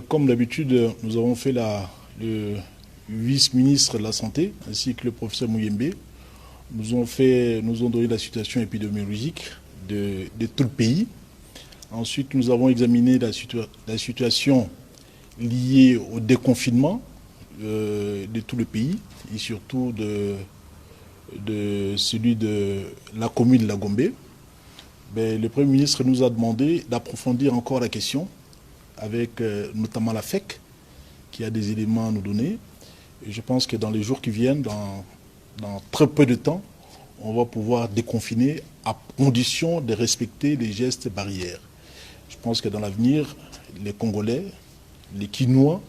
Comme d'habitude, nous avons fait le vice-ministre de la Santé ainsi que le professeur Mouyembe. Nous ont donné la situation épidémiologique de tout le pays. Ensuite, nous avons examiné la situation liée au déconfinement de tout le pays et surtout de celui de la commune de la Gombe. Le Premier ministre nous a demandé d'approfondir encore la question avec notamment la FEC qui a des éléments à nous donner. Et je pense que dans les jours qui viennent, dans très peu de temps, on va pouvoir déconfiner à condition de respecter les gestes barrières. Je pense que dans l'avenir, les Congolais, les Kinois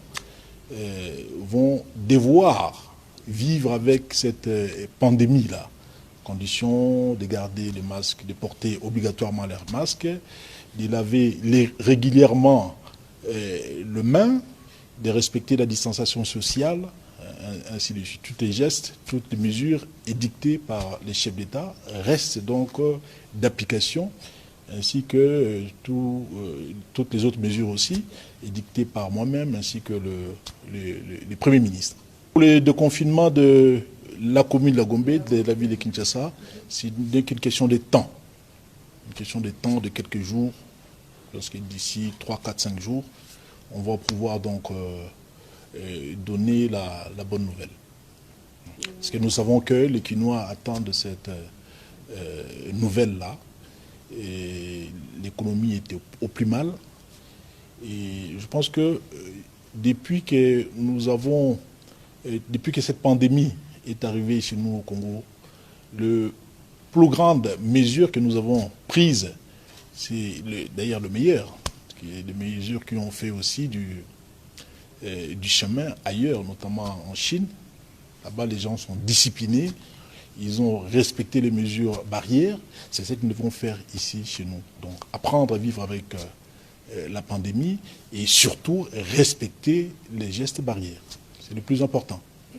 vont devoir vivre avec cette pandémie-là. Condition de garder les masques, de porter obligatoirement leurs masques, de laver régulièrement le main, de respecter la distanciation sociale, ainsi de suite. Tous les gestes, toutes les mesures édictées par les chefs d'État restent donc d'application, ainsi que toutes les autres mesures aussi, édictées par moi-même, ainsi que le Premier ministre. Pour le déconfinement de la commune de la Gombe, de la ville de Kinshasa, c'est une question de temps. Une question de temps, de quelques jours, lorsque d'ici 3, 4, 5 jours, on va pouvoir donc donner la bonne nouvelle. Parce que nous savons que les Kinois attendent cette nouvelle-là. L'économie était au plus mal. Et je pense que depuis que cette pandémie est arrivée chez nous au Congo, la plus grande mesure que nous avons prise, c'est d'ailleurs le meilleur, les mesures qui ont fait aussi du chemin ailleurs, notamment en Chine. Là-bas, les gens sont disciplinés, ils ont respecté les mesures barrières. C'est ce que nous devons faire ici, chez nous. Donc, apprendre à vivre avec la pandémie et surtout respecter les gestes barrières. C'est le plus important.